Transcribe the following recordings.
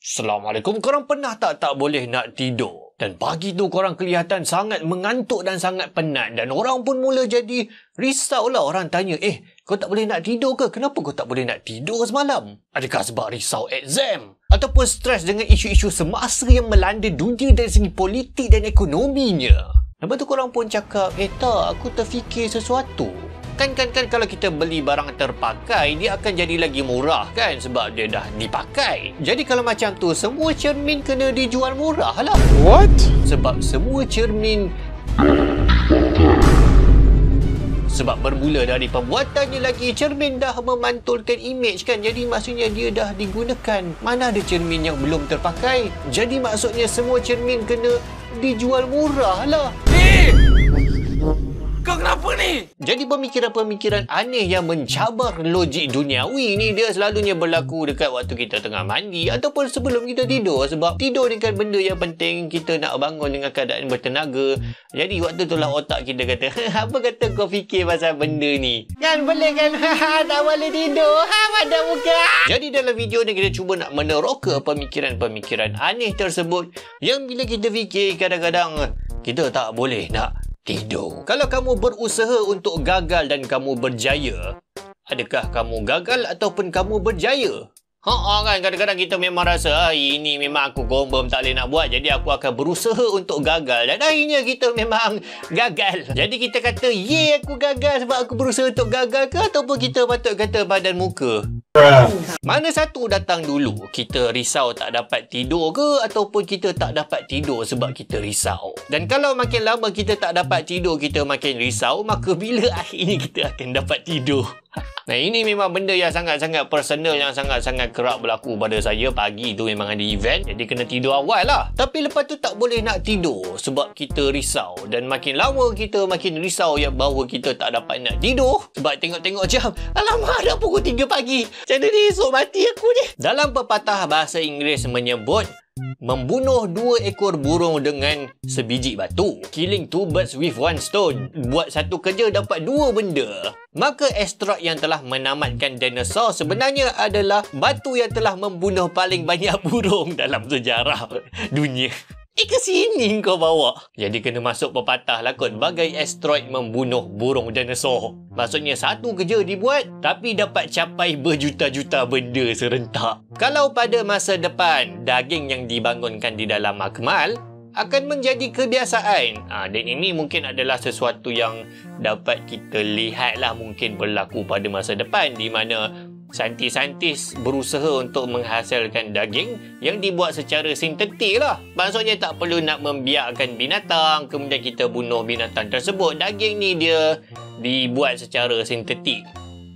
Assalamualaikum. Korang pernah tak boleh nak tidur? Dan pagi tu korang kelihatan sangat mengantuk dan sangat penat. Dan orang pun mula jadi risau lah. Orang tanya, kau tak boleh nak tidur ke? Kenapa kau tak boleh nak tidur semalam? Adakah sebab risau exam? Ataupun stres dengan isu-isu semasa yang melanda dunia dari segi politik dan ekonominya? Lepas tu korang pun cakap, tak, aku terfikir sesuatu. Kan kalau kita beli barang terpakai, dia akan jadi lagi murah kan sebab dia dah dipakai. Jadi kalau macam tu, semua cermin kena dijual murah lah. What? Sebab semua cermin bermula dari pembuatannya lagi, cermin dah memantulkan imej kan. Jadi maksudnya dia dah digunakan. Mana ada cermin yang belum terpakai? Jadi maksudnya semua cermin kena dijual murah lah. Kau kenapa ni? Jadi pemikiran-pemikiran aneh yang mencabar logik duniawi ni dia selalunya berlaku dekat waktu kita tengah mandi ataupun sebelum kita tidur. Sebab tidur ni kan benda yang penting, kita nak bangun dengan keadaan bertenaga. Jadi waktu tu lah otak kita kata, apa kata kau fikir pasal benda ni? Kan boleh kan? Tak boleh tidur. Pada muka. Jadi dalam video ni kita cuba nak meneroka pemikiran-pemikiran aneh tersebut yang bila kita fikir kadang-kadang kita tak boleh nak tidur. Kalau kamu berusaha untuk gagal dan kamu berjaya, adakah kamu gagal ataupun kamu berjaya? Kan kadang-kadang kita memang rasa ini memang aku confirm tak boleh nak buat, jadi aku akan berusaha untuk gagal, dan akhirnya kita memang gagal. Jadi kita kata aku gagal sebab aku berusaha untuk gagal ke, ataupun kita patut kata badan muka? Mana satu datang dulu? Kita risau tak dapat tidur ke, ataupun kita tak dapat tidur sebab kita risau? Dan kalau makin lama kita tak dapat tidur, kita makin risau, maka bila akhirnya kita akan dapat tidur? Nah, ini memang benda yang sangat-sangat personal, yang sangat-sangat kerap berlaku pada saya. Pagi tu memang ada event, jadi kena tidur awal lah. Tapi lepas tu tak boleh nak tidur sebab kita risau. Dan makin lama kita makin risau yang bahawa kita tak dapat nak tidur sebab tengok-tengok jam, alamak dah pukul 3 pagi. Macam mana ni esok mati aku ni? Dalam pepatah bahasa Inggeris menyebut, membunuh 2 ekor burung dengan sebiji batu. Killing 2 birds with 1 stone. Buat satu kerja dapat 2 benda. Maka asteroid yang telah menamatkan dinosaur sebenarnya adalah batu yang telah membunuh paling banyak burung dalam sejarah dunia. Ke sini kau bawa. Jadi kena masuk pepatah lah kot, bagai asteroid membunuh burung dinosaur. Maksudnya satu kerja dibuat tapi dapat capai berjuta-juta benda serentak. Kalau pada masa depan daging yang dibangunkan di dalam makmal akan menjadi kebiasaan, dan ini mungkin adalah sesuatu yang dapat kita lihat lah mungkin berlaku pada masa depan, di mana saintis-saintis berusaha untuk menghasilkan daging yang dibuat secara sintetik lah. Maksudnya tak perlu nak membiarkan binatang, kemudian kita bunuh binatang tersebut. Daging ni dia dibuat secara sintetik.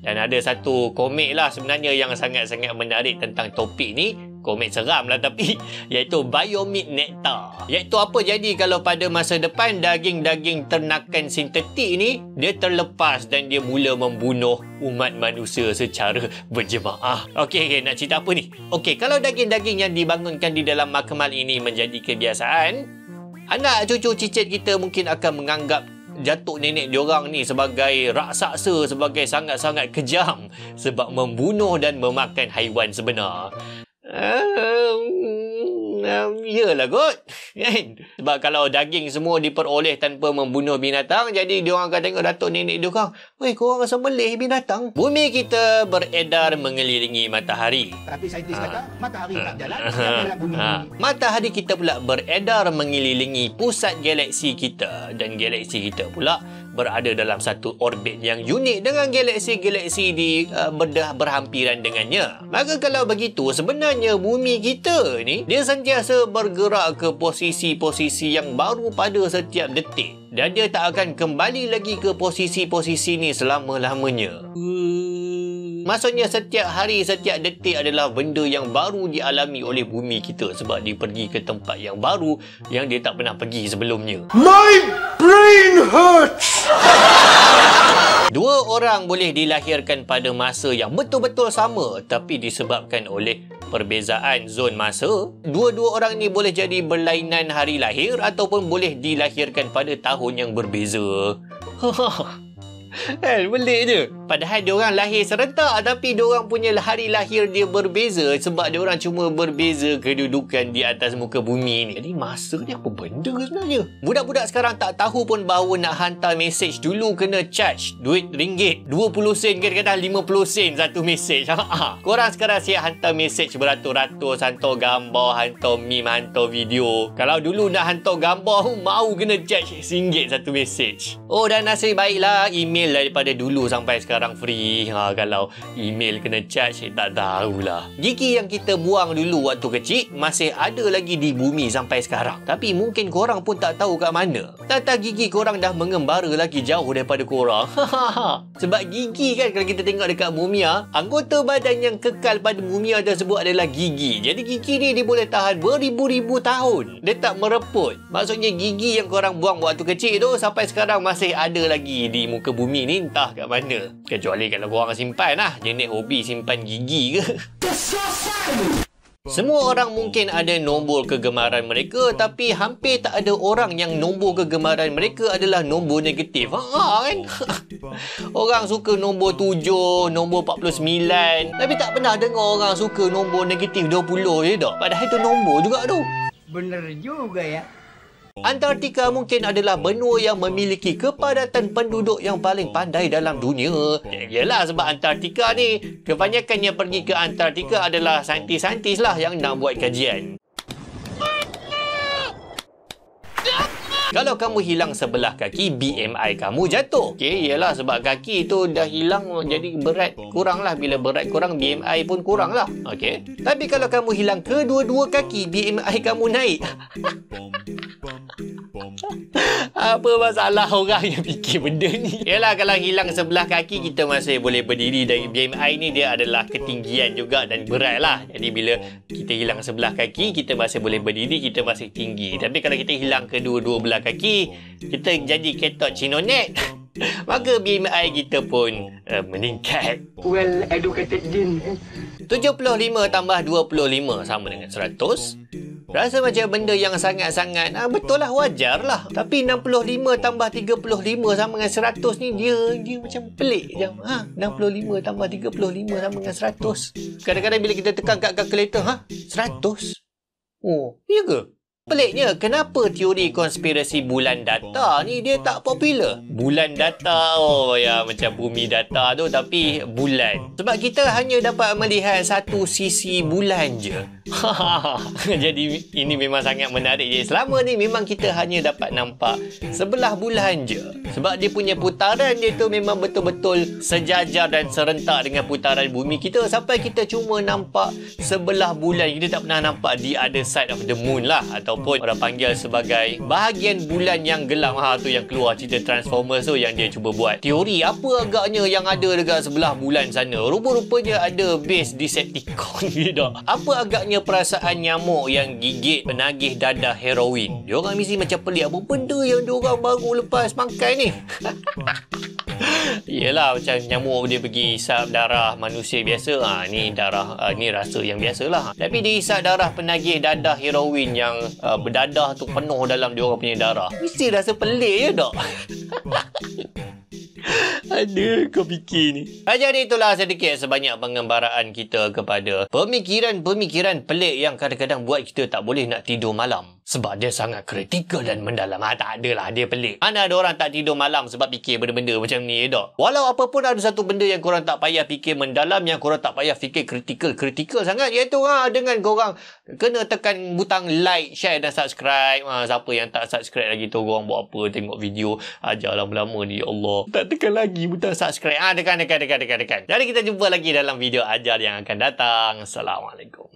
Dan ada satu komik lah sebenarnya yang sangat-sangat menarik tentang topik ni. Komik seram lah tapi, iaitu Biomeat Nectar. Iaitu apa jadi kalau pada masa depan daging-daging ternakan sintetik ni dia terlepas dan dia mula membunuh umat manusia secara berjemaah. Okey, nak cerita apa ni? Okey, kalau daging-daging yang dibangunkan di dalam makmal ini menjadi kebiasaan, anak cucu cicit kita mungkin akan menganggap Datuk nenek diorang ni sebagai raksasa, sebagai sangat-sangat kejam sebab membunuh dan memakan haiwan sebenar. Yalah kot kan? Sebab kalau daging semua diperoleh tanpa membunuh binatang, jadi diorang akan tengok datuk nenek diorang, korang rasa melih binatang. Bumi kita beredar mengelilingi matahari, tapi saintis kata matahari tak jalan dalam bumi. Matahari kita pula beredar mengelilingi pusat galaksi kita, dan galaksi kita pula berada dalam satu orbit yang unik dengan galaksi-galaksi di berhampiran dengannya. Maka kalau begitu, sebenarnya bumi kita ni dia sentiasa bergerak ke posisi-posisi yang baru pada setiap detik, dan dia tak akan kembali lagi ke posisi-posisi ni selama-lamanya. Maksudnya setiap hari, setiap detik adalah benda yang baru dialami oleh bumi kita sebab dia pergi ke tempat yang baru yang dia tak pernah pergi sebelumnya. My brain hurts! 2 orang boleh dilahirkan pada masa yang betul-betul sama, tapi disebabkan oleh perbezaan zon masa, dua-dua orang ni boleh jadi berlainan hari lahir ataupun boleh dilahirkan pada tahun yang berbeza. Kan, pelik je. Padahal diorang lahir serentak tapi diorang punya hari lahir dia berbeza sebab diorang cuma berbeza kedudukan di atas muka bumi ni. Jadi masa ni apa benda sebenarnya? Budak-budak sekarang tak tahu pun bahawa nak hantar mesej dulu kena charge duit ringgit 20 sen, kadang-kadang 50 sen satu mesej. Korang sekarang siap hantar mesej beratus-ratus, hantar gambar, hantar meme, hantar video. Kalau dulu nak hantar gambar mau kena charge RM1 satu mesej. Oh, dan nasib baiklah email daripada dulu sampai sekarang free. Kalau email kena charge, tak tahulah. Gigi yang kita buang dulu waktu kecil masih ada lagi di bumi sampai sekarang. Tapi mungkin korang pun tak tahu kat mana. Tata gigi korang dah mengembara lagi jauh daripada korang. Sebab gigi kan, kalau kita tengok dekat mumia, anggota badan yang kekal pada mumia tersebut adalah gigi. Jadi gigi ni dia boleh tahan beribu-ribu tahun. Dia tak mereput. Maksudnya gigi yang korang buang waktu kecil tu sampai sekarang masih ada lagi di muka bumi ni, entah kat mana. Kecuali kalau korang simpan lah. Jenis hobi simpan gigi ke. Semua orang mungkin ada nombor kegemaran mereka, tapi hampir tak ada orang yang nombor kegemaran mereka adalah nombor negatif. Kan? Orang suka nombor 7, nombor 49, tapi tak pernah dengar orang suka nombor negatif 20 je tak. Padahal itu nombor juga tu. Bener juga ya. Antartika mungkin adalah benua yang memiliki kepadatan penduduk yang paling pandai dalam dunia. Yalah, sebab Antartika ni kebanyakan yang pergi ke Antartika adalah saintis-saintis lah yang nak buat kajian. Kalau kamu hilang sebelah kaki, BMI kamu jatuh. Okey, yalah, sebab kaki tu dah hilang jadi berat kurang lah. Bila berat kurang, BMI pun kurang lah. Okey. Tapi kalau kamu hilang kedua-dua kaki, BMI kamu naik. Apa masalah orang yang fikir benda ni? Yalah, kalau hilang sebelah kaki, kita masih boleh berdiri. Dan BMI ni dia adalah ketinggian juga dan berat lah. Jadi bila kita hilang sebelah kaki, kita masih boleh berdiri, kita masih tinggi. Tapi kalau kita hilang kedua-dua belah kaki, kita jadi ketot cinonet. Maka BMI kita pun meningkat. Well educated din. 75 tambah 25 sama dengan 100. Rasa macam benda yang sangat-sangat betul lah, wajar lah. Tapi 65 tambah 35 sama dengan 100 ni dia macam pelik je. 65 tambah 35 sama dengan 100. Kadang-kadang bila kita tekan kat kalkulator, 100? Oh, iya ke? Peliknya, kenapa teori konspirasi bulan data ni dia tak popular? Bulan data, oh ya, macam bumi data tu tapi bulan. Sebab kita hanya dapat melihat satu sisi bulan je. Jadi ini memang sangat menarik je. Selama ni memang kita hanya dapat nampak sebelah bulan je. Sebab dia punya putaran dia tu memang betul-betul sejajar dan serentak dengan putaran bumi kita. Sampai kita cuma nampak sebelah bulan. Kita tak pernah nampak the other side of the moon lah. Ataupun orang panggil sebagai bahagian bulan yang gelap. Tu yang keluar cerita Transformers tu yang dia cuba buat. Teori apa agaknya yang ada dekat sebelah bulan sana? Rupa-rupanya ada base Decepticon gitu. Apa agaknya perasaan nyamuk yang gigit penagih dadah heroin? Diorang mesti macam pelik, apa benda yang diorang baru lepas makan ni? Yelah, macam nyamuk dia pergi hisap darah manusia biasa. Ni darah, ni rasa yang biasalah. Tapi dia hisap darah penagih dadah heroin yang berdadah tu penuh dalam diorang punya darah. Mesti rasa pelik je tak? Aduh, kau fikir ni. Jadi itulah sedikit sebanyak pengembaraan kita kepada pemikiran-pemikiran pelik yang kadang-kadang buat kita tak boleh nak tidur malam. Sebab dia sangat kritikal dan mendalam. Tak adalah, dia pelik. Mana ada orang tak tidur malam sebab fikir benda-benda macam ni tak? Walau apapun ada satu benda yang korang tak payah fikir mendalam, yang korang tak payah fikir kritikal sangat, iaitu dengan korang kena tekan butang like, share dan subscribe. Siapa yang tak subscribe lagi tu, korang buat apa? Tengok video ajar lama-lama ni, ya Allah. Tak tekan lagi butang subscribe. Tekan. Jadi kita jumpa lagi dalam video ajar yang akan datang. Assalamualaikum.